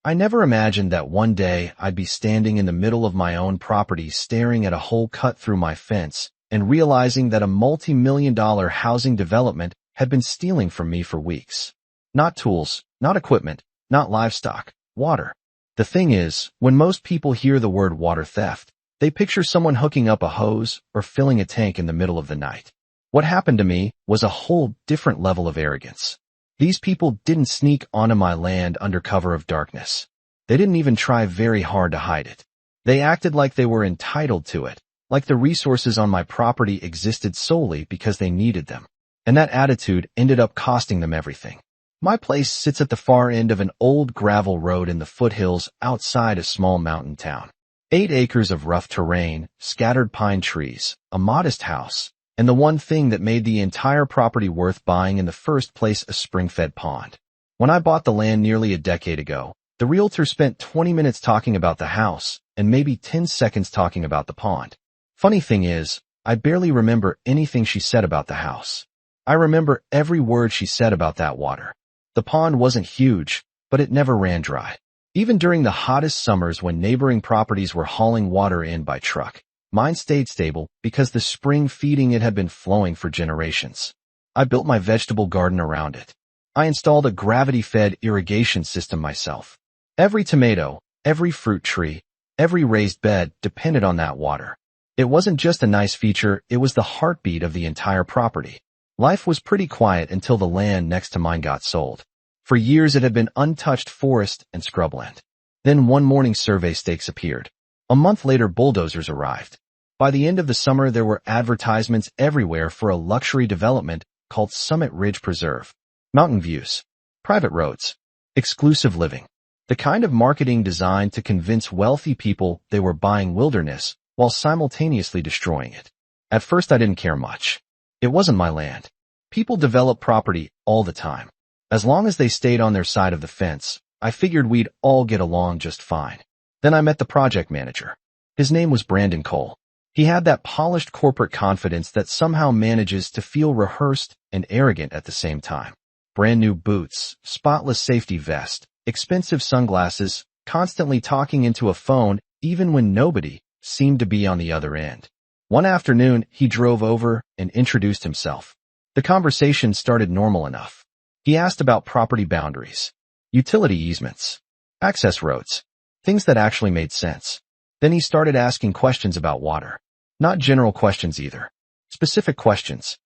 I never imagined that one day I'd be standing in the middle of my own property staring at a hole cut through my fence and realizing that a multi-million-dollar housing development had been stealing from me for weeks. Not tools, not equipment, not livestock, water. The thing is, when most people hear the word water theft, they picture someone hooking up a hose or filling a tank in the middle of the night. What happened to me was a whole different level of arrogance. These people didn't sneak onto my land under cover of darkness. They didn't even try very hard to hide it. They acted like they were entitled to it, like the resources on my property existed solely because they needed them. And that attitude ended up costing them everything. My place sits at the far end of an old gravel road in the foothills outside a small mountain town. 8 acres of rough terrain, scattered pine trees, a modest house, and the one thing that made the entire property worth buying in the first place, a spring-fed pond. When I bought the land nearly a decade ago, the realtor spent 20 minutes talking about the house and maybe 10 seconds talking about the pond. Funny thing is, I barely remember anything she said about the house. I remember every word she said about that water. The pond wasn't huge, but it never ran dry. Even during the hottest summers when neighboring properties were hauling water in by truck, mine stayed stable because the spring feeding it had been flowing for generations. I built my vegetable garden around it. I installed a gravity-fed irrigation system myself. Every tomato, every fruit tree, every raised bed depended on that water. It wasn't just a nice feature, it was the heartbeat of the entire property. Life was pretty quiet until the land next to mine got sold. For years it had been untouched forest and scrubland. Then one morning survey stakes appeared. A month later bulldozers arrived. By the end of the summer there were advertisements everywhere for a luxury development called Summit Ridge Preserve. Mountain views, private roads, exclusive living. The kind of marketing designed to convince wealthy people they were buying wilderness while simultaneously destroying it. At first I didn't care much. It wasn't my land. People develop property all the time. As long as they stayed on their side of the fence, I figured we'd all get along just fine. Then I met the project manager. His name was Brandon Cole. He had that polished corporate confidence that somehow manages to feel rehearsed and arrogant at the same time. Brand new boots, spotless safety vest, expensive sunglasses, constantly talking into a phone even when nobody seemed to be on the other end. One afternoon, he drove over and introduced himself. The conversation started normal enough. He asked about property boundaries, utility easements, access roads, things that actually made sense. Then he started asking questions about water. Not general questions either. Specific questions.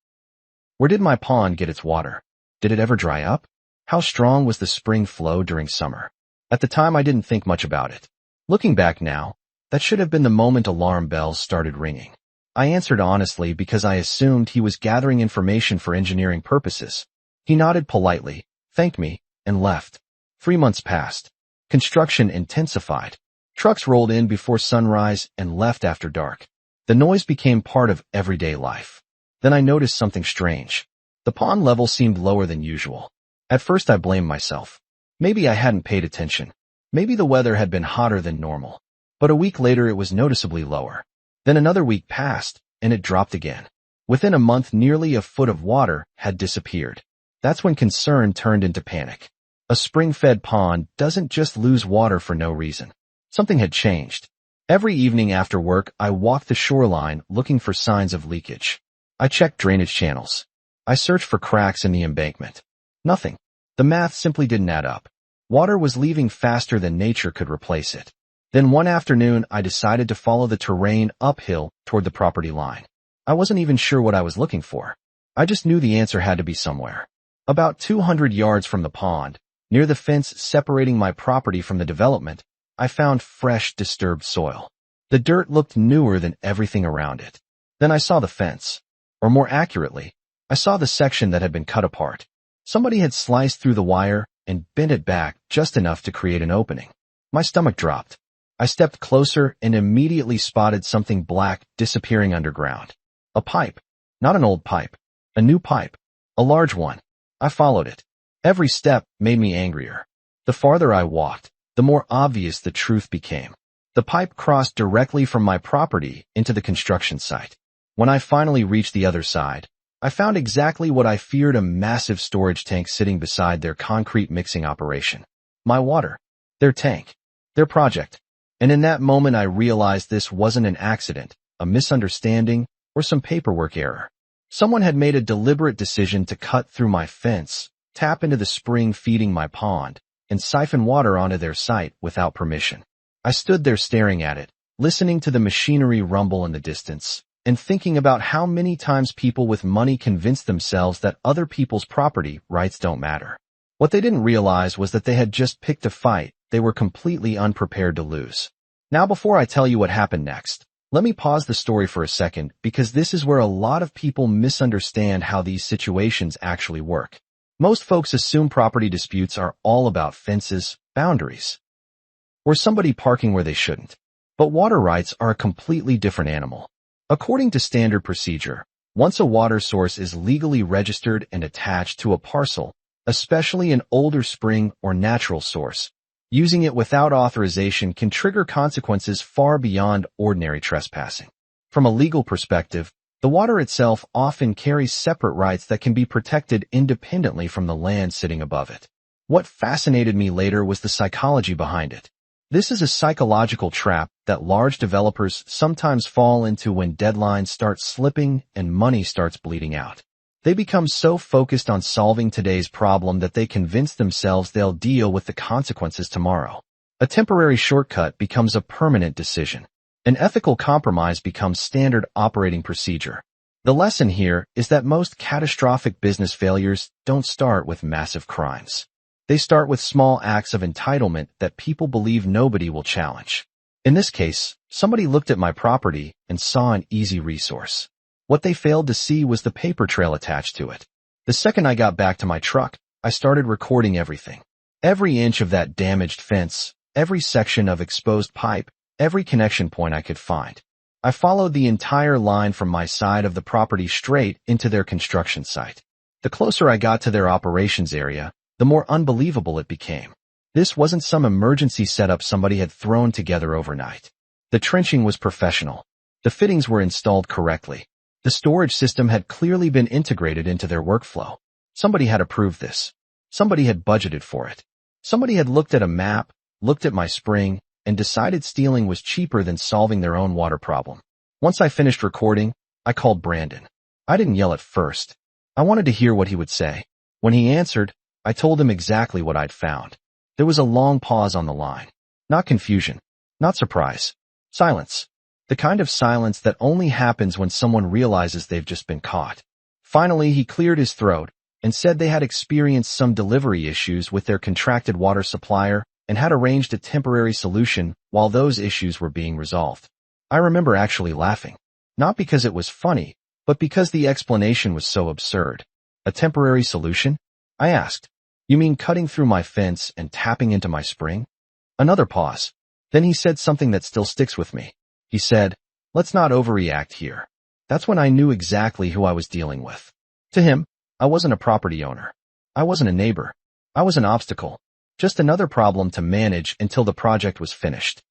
Where did my pond get its water? Did it ever dry up? How strong was the spring flow during summer? At the time I didn't think much about it. Looking back now, that should have been the moment alarm bells started ringing. I answered honestly because I assumed he was gathering information for engineering purposes. He nodded politely, thanked me, and left. 3 months passed. Construction intensified. Trucks rolled in before sunrise and left after dark. The noise became part of everyday life. Then I noticed something strange. The pond level seemed lower than usual. At first I blamed myself. Maybe I hadn't paid attention. Maybe the weather had been hotter than normal. But a week later it was noticeably lower. Then another week passed, and it dropped again. Within a month nearly a foot of water had disappeared. That's when concern turned into panic. A spring-fed pond doesn't just lose water for no reason. Something had changed. Every evening after work, I walked the shoreline looking for signs of leakage. I checked drainage channels. I searched for cracks in the embankment. Nothing. The math simply didn't add up. Water was leaving faster than nature could replace it. Then one afternoon, I decided to follow the terrain uphill toward the property line. I wasn't even sure what I was looking for. I just knew the answer had to be somewhere. About 200 yards from the pond, near the fence separating my property from the development, I found fresh, disturbed soil. The dirt looked newer than everything around it. Then I saw the fence. Or more accurately, I saw the section that had been cut apart. Somebody had sliced through the wire and bent it back just enough to create an opening. My stomach dropped. I stepped closer and immediately spotted something black disappearing underground. A pipe. Not an old pipe. A new pipe. A large one. I followed it. Every step made me angrier. The farther I walked, the more obvious the truth became. The pipe crossed directly from my property into the construction site. When I finally reached the other side, I found exactly what I feared, a massive storage tank sitting beside their concrete mixing operation. My water. their tank, their project. And in that moment I realized this wasn't an accident, a misunderstanding, or some paperwork error. Someone had made a deliberate decision to cut through my fence, tap into the spring feeding my pond, and siphon water onto their site without permission. I stood there staring at it, listening to the machinery rumble in the distance, and thinking about how many times people with money convince themselves that other people's property rights don't matter. What they didn't realize was that they had just picked a fight they were completely unprepared to lose. Now, before I tell you what happened next, let me pause the story for a second, because this is where a lot of people misunderstand how these situations actually work. Most folks assume property disputes are all about fences, boundaries, or somebody parking where they shouldn't. But water rights are a completely different animal. According to standard procedure, once a water source is legally registered and attached to a parcel, especially an older spring or natural source, using it without authorization can trigger consequences far beyond ordinary trespassing. From a legal perspective, the water itself often carries separate rights that can be protected independently from the land sitting above it. What fascinated me later was the psychology behind it. This is a psychological trap that large developers sometimes fall into when deadlines start slipping and money starts bleeding out. They become so focused on solving today's problem that they convince themselves they'll deal with the consequences tomorrow. A temporary shortcut becomes a permanent decision. An ethical compromise becomes standard operating procedure. The lesson here is that most catastrophic business failures don't start with massive crimes. They start with small acts of entitlement that people believe nobody will challenge. In this case, somebody looked at my property and saw an easy resource. What they failed to see was the paper trail attached to it. The second I got back to my truck, I started recording everything. Every inch of that damaged fence, every section of exposed pipe, every connection point I could find. I followed the entire line from my side of the property straight into their construction site. The closer I got to their operations area, the more unbelievable it became. This wasn't some emergency setup somebody had thrown together overnight. The trenching was professional. The fittings were installed correctly. The storage system had clearly been integrated into their workflow. Somebody had approved this. Somebody had budgeted for it. Somebody had looked at a map, looked at my spring, and decided stealing was cheaper than solving their own water problem. Once I finished recording, I called Brandon. I didn't yell at first. I wanted to hear what he would say. When he answered, I told him exactly what I'd found. There was a long pause on the line. Not confusion. Not surprise. Silence. The kind of silence that only happens when someone realizes they've just been caught. Finally, he cleared his throat and said they had experienced some delivery issues with their contracted water supplier and had arranged a temporary solution while those issues were being resolved. I remember actually laughing. Not because it was funny, but because the explanation was so absurd. A temporary solution? I asked. You mean cutting through my fence and tapping into my spring? Another pause. Then he said something that still sticks with me. He said, let's not overreact here. That's when I knew exactly who I was dealing with. To him, I wasn't a property owner. I wasn't a neighbor. I was an obstacle. Just another problem to manage until the project was finished.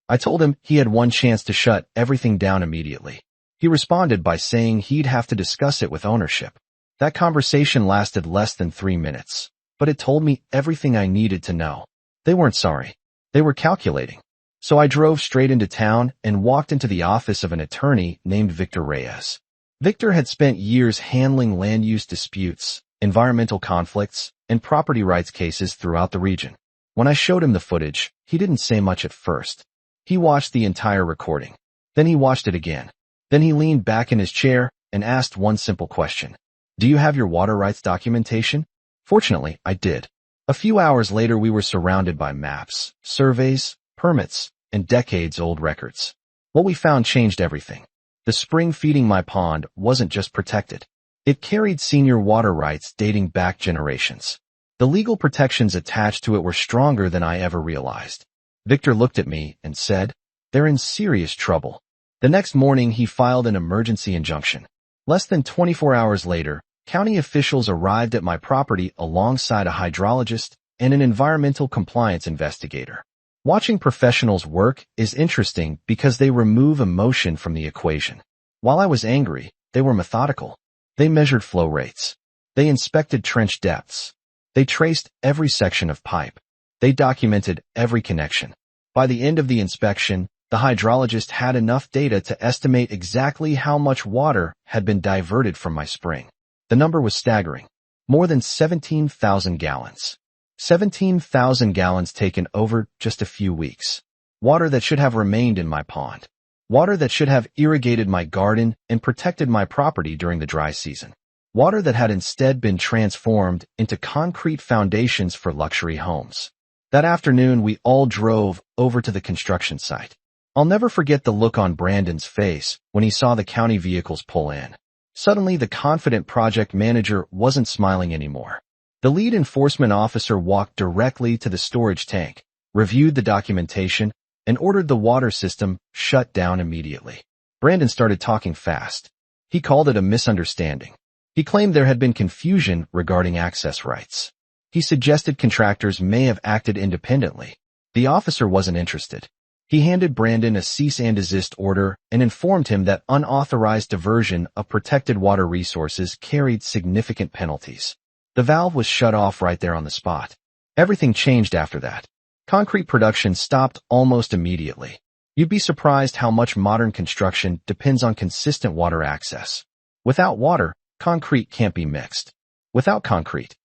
I told him he had one chance to shut everything down immediately. He responded by saying he'd have to discuss it with ownership. That conversation lasted less than 3 minutes, but it told me everything I needed to know. They weren't sorry. They were calculating. So I drove straight into town and walked into the office of an attorney named Victor Reyes. Victor had spent years handling land use disputes, environmental conflicts, and property rights cases throughout the region. When I showed him the footage, he didn't say much at first. He watched the entire recording. Then he watched it again. Then he leaned back in his chair and asked one simple question. Do you have your water rights documentation? Fortunately, I did. A few hours later, we were surrounded by maps, surveys, permits, and decades-old records. What we found changed everything. The spring feeding my pond wasn't just protected. It carried senior water rights dating back generations. The legal protections attached to it were stronger than I ever realized. Victor looked at me and said, they're in serious trouble. The next morning, he filed an emergency injunction. Less than 24 hours later, county officials arrived at my property alongside a hydrologist and an environmental compliance investigator. Watching professionals work is interesting because they remove emotion from the equation. While I was angry, they were methodical. They measured flow rates. They inspected trench depths. They traced every section of pipe. They documented every connection. By the end of the inspection, the hydrologist had enough data to estimate exactly how much water had been diverted from my spring. The number was staggering. More than 17,000 gallons. 17,000 gallons taken over just a few weeks. Water that should have remained in my pond. Water that should have irrigated my garden and protected my property during the dry season. Water that had instead been transformed into concrete foundations for luxury homes. That afternoon, we all drove over to the construction site. I'll never forget the look on Brandon's face when he saw the county vehicles pull in. Suddenly, the confident project manager wasn't smiling anymore. The lead enforcement officer walked directly to the storage tank, reviewed the documentation, and ordered the water system shut down immediately. Brandon started talking fast. He called it a misunderstanding. He claimed there had been confusion regarding access rights. He suggested contractors may have acted independently. The officer wasn't interested. He handed Brandon a cease and desist order and informed him that unauthorized diversion of protected water resources carried significant penalties. The valve was shut off right there on the spot. Everything changed after that. Concrete production stopped almost immediately. You'd be surprised how much modern construction depends on consistent water access. Without water, concrete can't be mixed. Without concrete,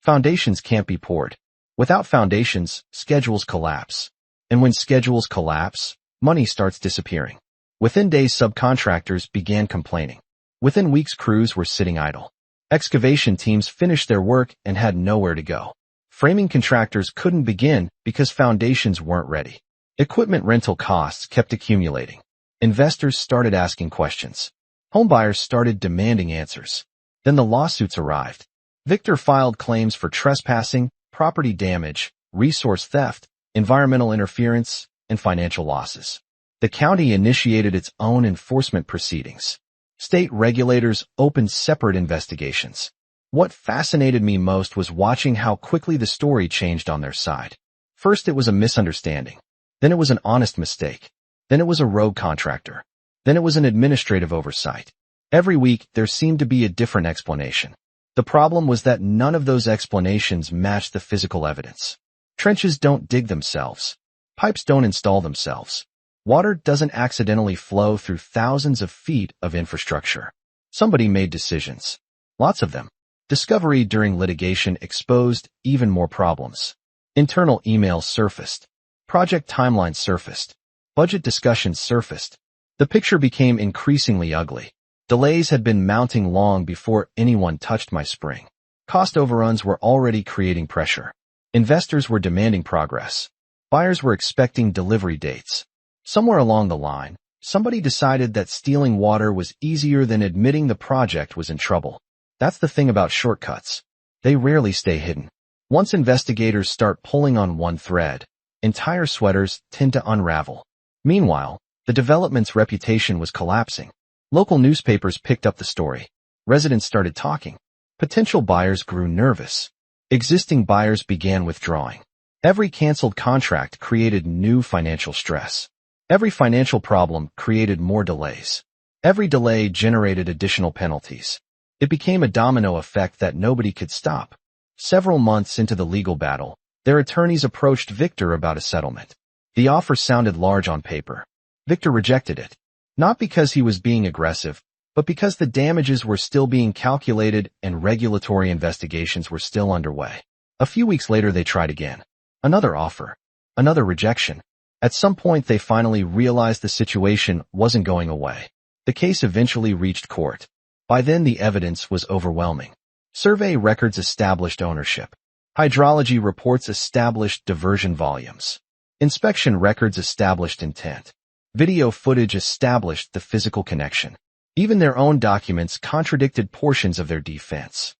foundations can't be poured. Without foundations, schedules collapse. And when schedules collapse, money starts disappearing. Within days, subcontractors began complaining. Within weeks, crews were sitting idle. Excavation teams finished their work and had nowhere to go. Framing contractors couldn't begin because foundations weren't ready. Equipment rental costs kept accumulating. Investors started asking questions. Homebuyers started demanding answers. Then the lawsuits arrived. Victor filed claims for trespassing, property damage, resource theft, environmental interference, and financial losses. The county initiated its own enforcement proceedings. State regulators opened separate investigations. What fascinated me most was watching how quickly the story changed on their side. First, it was a misunderstanding. Then it was an honest mistake. Then it was a rogue contractor. Then it was an administrative oversight. Every week, there seemed to be a different explanation. The problem was that none of those explanations matched the physical evidence. Trenches don't dig themselves. Pipes don't install themselves. Water doesn't accidentally flow through thousands of feet of infrastructure. Somebody made decisions. Lots of them. Discovery during litigation exposed even more problems. Internal emails surfaced. Project timelines surfaced. Budget discussions surfaced. The picture became increasingly ugly. Delays had been mounting long before anyone touched my spring. Cost overruns were already creating pressure. Investors were demanding progress. Buyers were expecting delivery dates. Somewhere along the line, somebody decided that stealing water was easier than admitting the project was in trouble. That's the thing about shortcuts. They rarely stay hidden. Once investigators start pulling on one thread, entire sweaters tend to unravel. Meanwhile, the development's reputation was collapsing. Local newspapers picked up the story. Residents started talking. Potential buyers grew nervous. Existing buyers began withdrawing. Every canceled contract created new financial stress. Every financial problem created more delays. Every delay generated additional penalties. It became a domino effect that nobody could stop. Several months into the legal battle, their attorneys approached Victor about a settlement. The offer sounded large on paper. Victor rejected it. Not because he was being aggressive, but because the damages were still being calculated and regulatory investigations were still underway. A few weeks later, they tried again. Another offer. Another rejection. At some point, they finally realized the situation wasn't going away. The case eventually reached court. By then, the evidence was overwhelming. Survey records established ownership. Hydrology reports established diversion volumes. Inspection records established intent. Video footage established the physical connection. Even their own documents contradicted portions of their defense.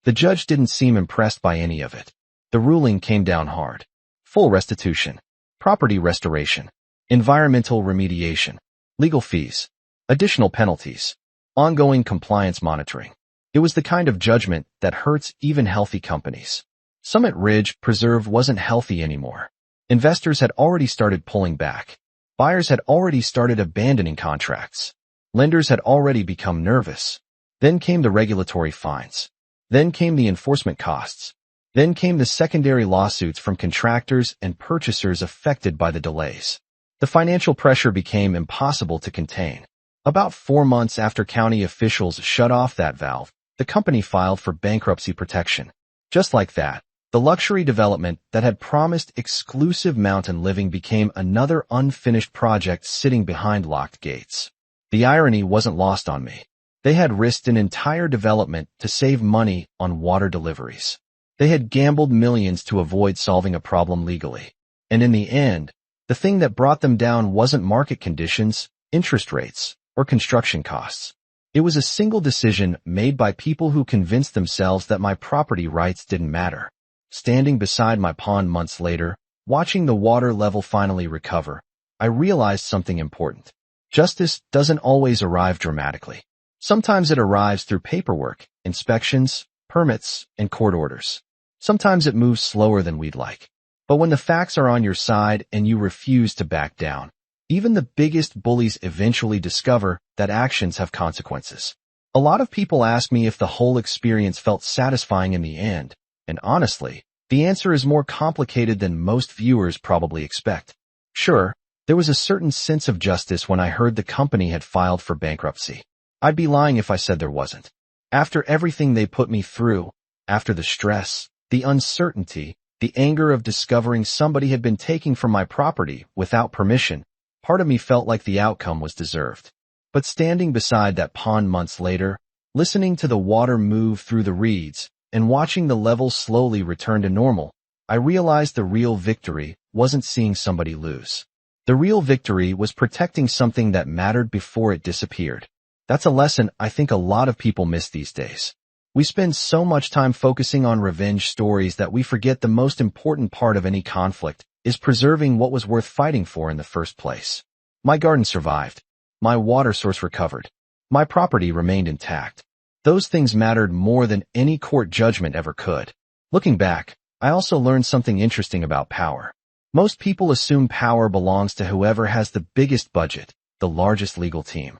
The judge didn't seem impressed by any of it. The ruling came down hard. Full restitution, property restoration, environmental remediation, legal fees, additional penalties, ongoing compliance monitoring. It was the kind of judgment that hurts even healthy companies. Summit Ridge Preserve wasn't healthy anymore. Investors had already started pulling back. Buyers had already started abandoning contracts. Lenders had already become nervous. Then came the regulatory fines. Then came the enforcement costs. Then came the secondary lawsuits from contractors and purchasers affected by the delays. The financial pressure became impossible to contain. About 4 months after county officials shut off that valve, the company filed for bankruptcy protection. Just like that, the luxury development that had promised exclusive mountain living became another unfinished project sitting behind locked gates. The irony wasn't lost on me. They had risked an entire development to save money on water deliveries. They had gambled millions to avoid solving a problem legally. And in the end, the thing that brought them down wasn't market conditions, interest rates, or construction costs. It was a single decision made by people who convinced themselves that my property rights didn't matter. Standing beside my pond months later, watching the water level finally recover, I realized something important. Justice doesn't always arrive dramatically. Sometimes it arrives through paperwork, inspections, permits, and court orders. Sometimes it moves slower than we'd like. But when the facts are on your side and you refuse to back down, even the biggest bullies eventually discover that actions have consequences. A lot of people ask me if the whole experience felt satisfying in the end, and honestly, the answer is more complicated than most viewers probably expect. Sure, there was a certain sense of justice when I heard the company had filed for bankruptcy. I'd be lying if I said there wasn't. After everything they put me through, after the stress, the uncertainty, the anger of discovering somebody had been taking from my property without permission, part of me felt like the outcome was deserved. But standing beside that pond months later, listening to the water move through the reeds, and watching the levels slowly return to normal, I realized the real victory wasn't seeing somebody lose. The real victory was protecting something that mattered before it disappeared. That's a lesson I think a lot of people miss these days. We spend so much time focusing on revenge stories that we forget the most important part of any conflict is preserving what was worth fighting for in the first place. My garden survived. My water source recovered. My property remained intact. Those things mattered more than any court judgment ever could. Looking back, I also learned something interesting about power. Most people assume power belongs to whoever has the biggest budget, the largest legal team,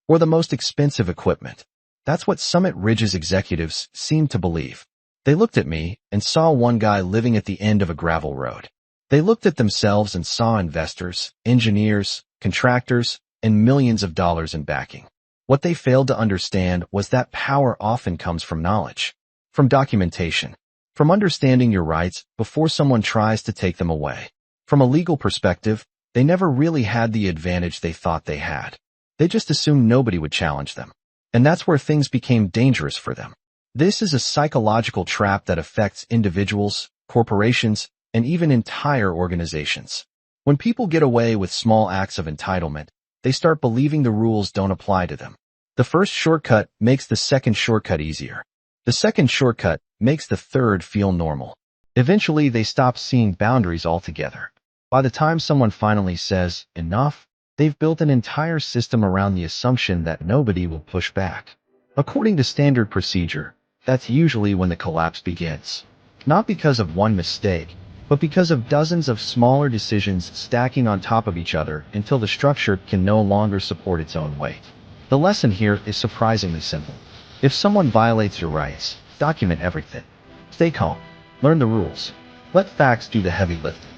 or the most expensive equipment. That's what Summit Ridge's executives seemed to believe. They looked at me and saw one guy living at the end of a gravel road. They looked at themselves and saw investors, engineers, contractors, and millions of dollars in backing. What they failed to understand was that power often comes from knowledge, from documentation, from understanding your rights before someone tries to take them away. From a legal perspective, they never really had the advantage they thought they had. They just assumed nobody would challenge them. And that's where things became dangerous for them. This is a psychological trap that affects individuals, corporations, and even entire organizations. When people get away with small acts of entitlement, they start believing the rules don't apply to them. The first shortcut makes the second shortcut easier. The second shortcut makes the third feel normal. Eventually, they stop seeing boundaries altogether. By the time someone finally says, enough, they've built an entire system around the assumption that nobody will push back. According to standard procedure, that's usually when the collapse begins. Not because of one mistake, but because of dozens of smaller decisions stacking on top of each other until the structure can no longer support its own weight. The lesson here is surprisingly simple. If someone violates your rights, document everything. Stay calm. Learn the rules. Let facts do the heavy lifting.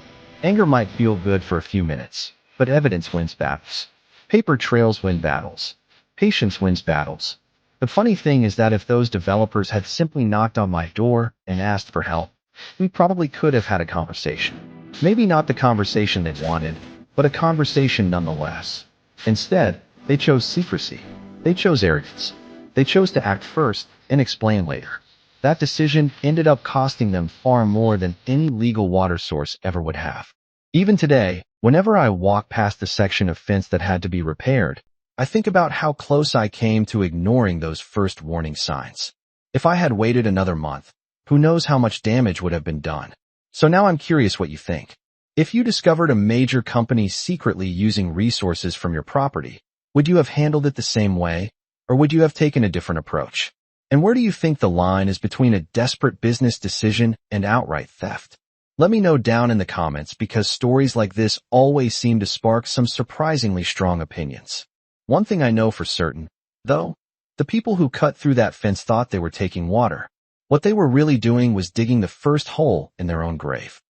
Anger might feel good for a few minutes, but evidence wins battles. Paper trails win battles. Patience wins battles. The funny thing is that if those developers had simply knocked on my door and asked for help, we probably could have had a conversation. Maybe not the conversation they wanted, but a conversation nonetheless. Instead, they chose secrecy. They chose arrogance. They chose to act first and explain later. That decision ended up costing them far more than any legal water source ever would have. Even today, whenever I walk past the section of fence that had to be repaired, I think about how close I came to ignoring those first warning signs. If I had waited another month, who knows how much damage would have been done. So now I'm curious what you think. If you discovered a major company secretly using resources from your property, would you have handled it the same way, or would you have taken a different approach? And where do you think the line is between a desperate business decision and outright theft? Let me know down in the comments because stories like this always seem to spark some surprisingly strong opinions. One thing I know for certain, though, the people who cut through that fence thought they were taking water. What they were really doing was digging the first hole in their own grave.